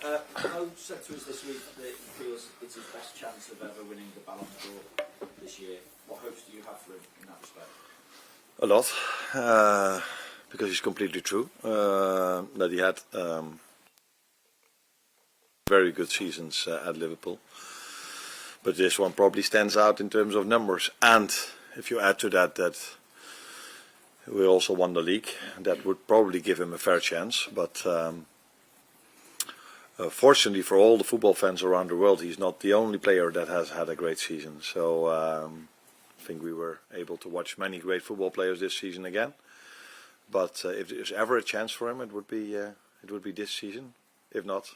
Mo said to us this week that he feels it's his best chance of ever winning the Ballon this year. What hopes do you have for him in that respect? A lot, because it's completely true that he had very good seasons at Liverpool. But this one probably stands out in terms of numbers. And if you add to that we also won the league, that would probably give him a fair chance. But fortunately for all the football fans around the world, he's not the only player that has had a great season. So I think we were able to watch many great football players this season again. But if there's ever a chance for him, it would be this season. If not,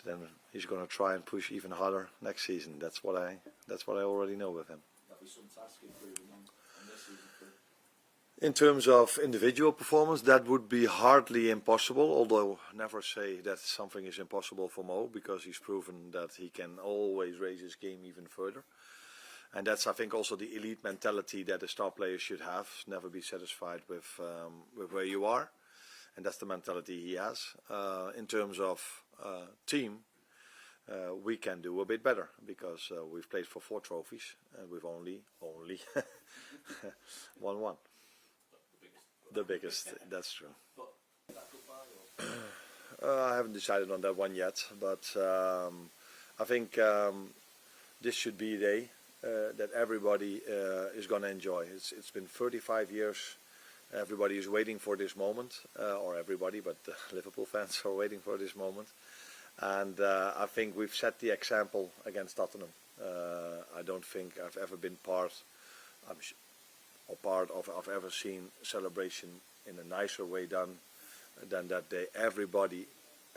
then he's going to try and push even harder next season. That's what I already know with him. That'll be some task improving on this season. In terms of individual performance, that would be hardly impossible, although never say that something is impossible for Mo, because he's proven that he can always raise his game even further. And that's, I think, also the elite mentality that a star player should have. Never be satisfied with where you are. And that's the mentality he has. In terms of team, we can do a bit better, because we've played for 4 trophies and we've only won 1. The biggest, that's true. I haven't decided on that one yet, but I think this should be a day that everybody is going to enjoy. It's been 35 years. Everybody is waiting for this moment, or everybody, but the Liverpool fans are waiting for this moment. And I think we've set the example against Tottenham. I don't think I've ever been part of I've ever seen celebration in a nicer way done than that day. Everybody,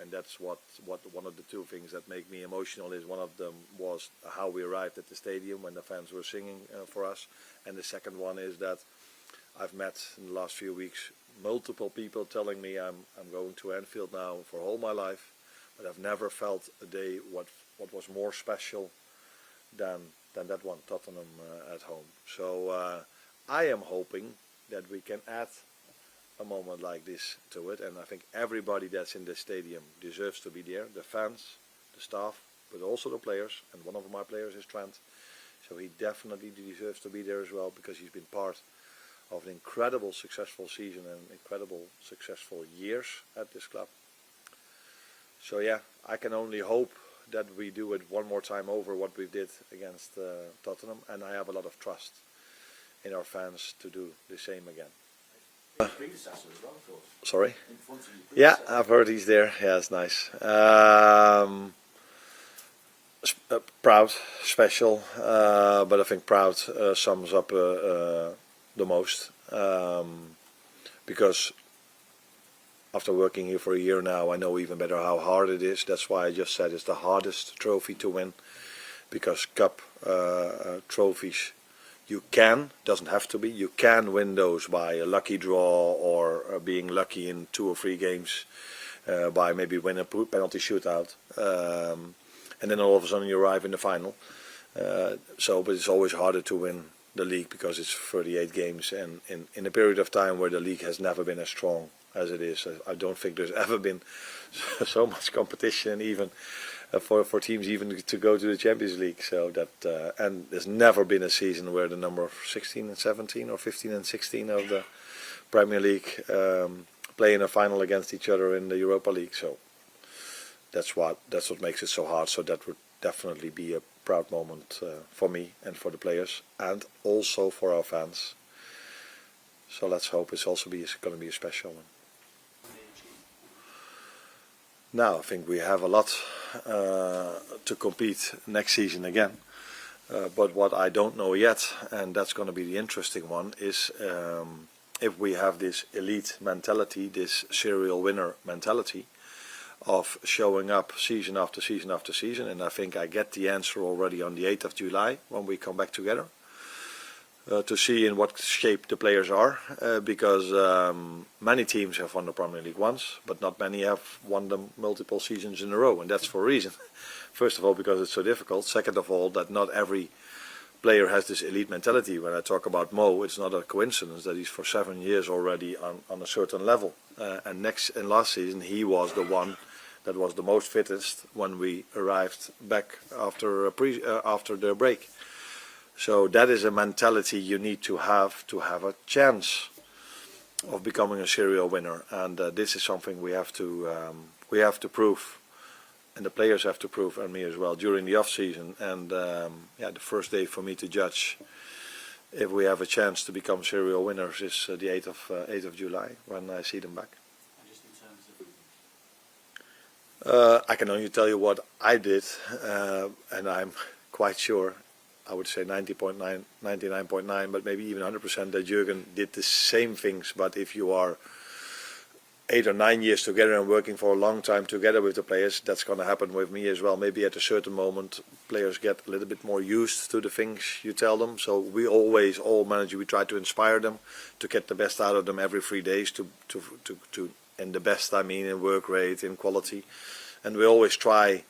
and that's what one of the 2 things that make me emotional is. One of them was how we arrived at the stadium when the fans were singing for us, and the second one is that I've met in the last few weeks multiple people telling me I'm going to Anfield now for all my life, but I've never felt a day what was more special than that one, Tottenham at home. So I am hoping that we can add a moment like this to it, and I think everybody that's in the stadium deserves to be there. The fans, the staff, but also the players, and one of my players is Trent, so he definitely deserves to be there as well, because he's been part of an incredible successful season and incredible successful years at this club. So yeah, I can only hope that we do it one more time over what we did against Tottenham, and I have a lot of trust in our fans to do the same again. Predecessor as well, of course. Sorry? In front of you. Yeah, I've heard he's there. Yeah, it's nice. Proud, special, but I think proud sums up the most, because after working here for a year now, I know even better how hard it is. That's why I just said it's the hardest trophy to win, because cup trophies, you doesn't have to be, you can win those by a lucky draw, or being lucky in 2 or 3 games, by maybe winning a penalty shootout, and then all of a sudden you arrive in the final. But it's always harder to win the league, because it's 38 games, and in a period of time where the league has never been as strong as it is. I don't think there's ever been so much competition, even for teams even to go to the Champions League. So that and there's never been a season where the number 16 and 17 or 15 and 16 of the Premier League play in a final against each other in the Europa League. So that's what makes it so hard. So that would definitely be a proud moment for me and for the players, and also for our fans. So let's hope it's also going to be a special one. Now I think we have a lot to compete next season again, but what I don't know yet, and that's going to be the interesting one, is if we have this elite mentality, this serial winner mentality of showing up season after season after season. And I think I get the answer already on the 8th of July when we come back together, to see in what shape the players are, because many teams have won the Premier League once, but not many have won them multiple seasons in a row, and that's for a reason. First of all, because it's so difficult. Second of all, that not every player has this elite mentality. When I talk about Mo, it's not a coincidence that he's for 7 years already on a certain level, and last season he was the one that was the most fittest when we arrived back after after the break. So that is a mentality you need to have a chance of becoming a serial winner, and this is something we have to prove, and the players have to prove, and me as well, during the off season. And yeah, the first day for me to judge if we have a chance to become serial winners is the 8th of July when I see them back. And just in terms of I can only tell you what I did, and I'm quite sure, I would say 99.9, but maybe even 100% that Jürgen did the same things. But if you are 8 or 9 years together and working for a long time together with the players, that's going to happen with me as well. Maybe at a certain moment players get a little bit more used to the things you tell them. So we always, all managers, we try to inspire them to get the best out of them every 3 days, to and the best, I mean, in work rate, in quality. And we always try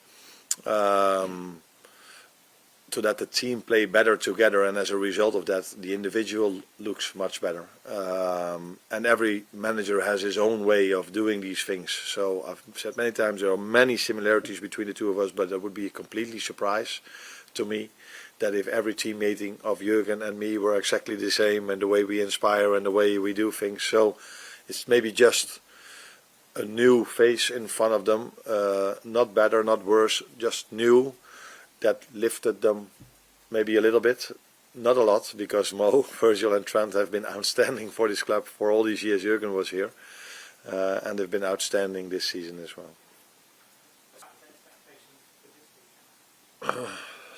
to let the team play better together, and as a result of that, the individual looks much better. And every manager has his own way of doing these things. So I've said many times there are many similarities between the two of us, but it would be a completely surprise to me that if every team meeting of Jürgen and me were exactly the same, and the way we inspire and the way we do things. So it's maybe just a new face in front of them, not better, not worse, just new, that lifted them maybe a little bit, not a lot, because Mo, Virgil and Trent have been outstanding for this club for all these years Jürgen was here, and they've been outstanding this season as well.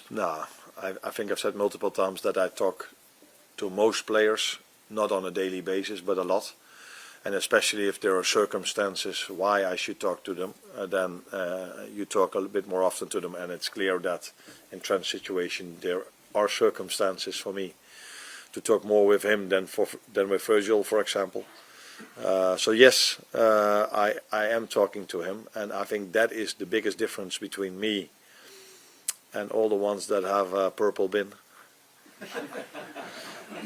No, I think I've said multiple times that I talk to most players, not on a daily basis, but a lot. And especially if there are circumstances why I should talk to them, then you talk a little bit more often to them. And it's clear that in Trent's situation there are circumstances for me to talk more with him than with Virgil, for example. So yes, I am talking to him, and I think that is the biggest difference between me and all the ones that have a purple bin.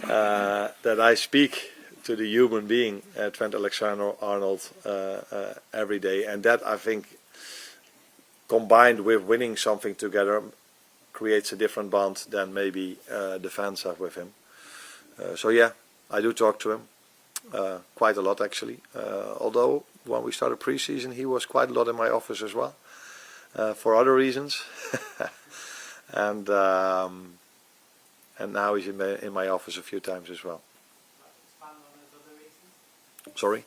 That I speak to the human being, Trent Alexander-Arnold, every day, and that, I think, combined with winning something together, creates a different bond than maybe the fans have with him. So yeah, I do talk to him quite a lot, actually. Although when we started pre-season, he was quite a lot in my office as well, for other reasons. And now he's in my office a few times as well. Sorry?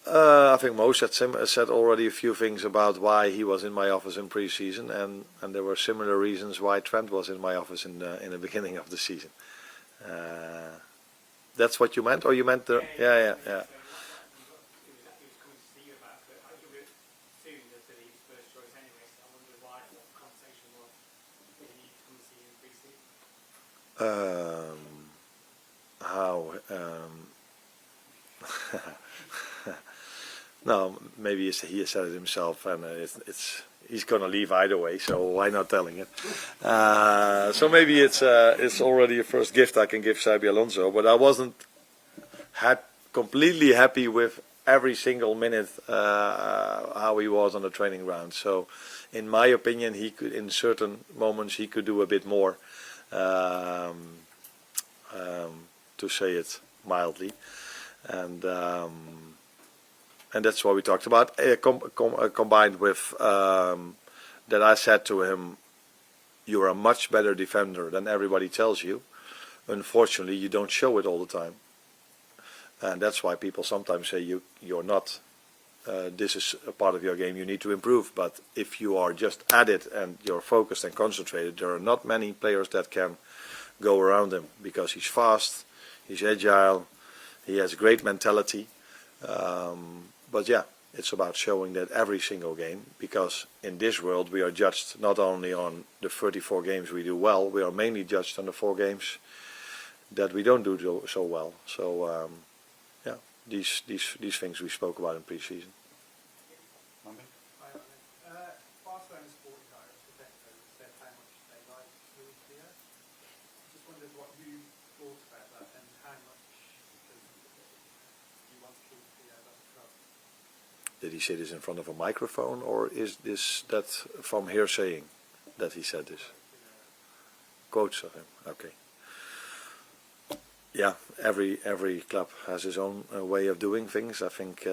I think Mo said already a few things about why he was in my office in pre-season, and there were similar reasons why Trent was in my office in the beginning of the season. That's what you meant, or you meant the... Yeah. How? No, maybe he said it himself, and he's going to leave either way, so why not telling it? So maybe it's already a first gift I can give Xabi Alonso, but I wasn't completely happy with every single minute how he was on the training ground. So, in my opinion, he could, in certain moments, he could do a bit more. To say it mildly, and that's what we talked about. Combined with that, I said to him, "You're a much better defender than everybody tells you. Unfortunately, you don't show it all the time, and that's why people sometimes say you're not. This is a part of your game. You need to improve. But if you are just at it and you're focused and concentrated, there are not many players that can go around him, because he's fast, he's agile, he has great mentality. But yeah, it's about showing that every single game, because in this world we are judged not only on the 34 games we do well, we are mainly judged on the 4 games that we don't do so well. So yeah, these things we spoke about in pre-season. Did he say this in front of a microphone, or is that from hearsaying that he said this? Quotes of him. Okay. Yeah, every club has his own way of doing things. I think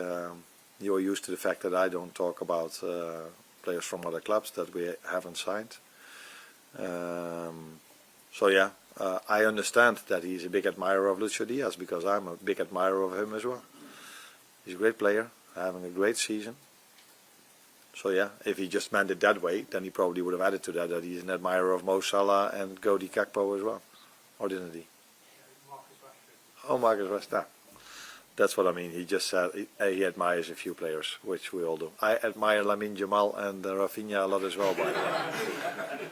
you're used to the fact that I don't talk about players from other clubs that we haven't signed. So yeah, I understand that he's a big admirer of Lucio Diaz, because I'm a big admirer of him as well. He's a great player, having a great season. So yeah, if he just meant it that way, then he probably would have added to that he's an admirer of Mo Salah and Cody Gakpo as well. Or didn't he? Oh, Marcus Rashford. That's what I mean. He just said he admires a few players, which we all do. I admire Lamine Jamal and Rafinha a lot as well, by the way.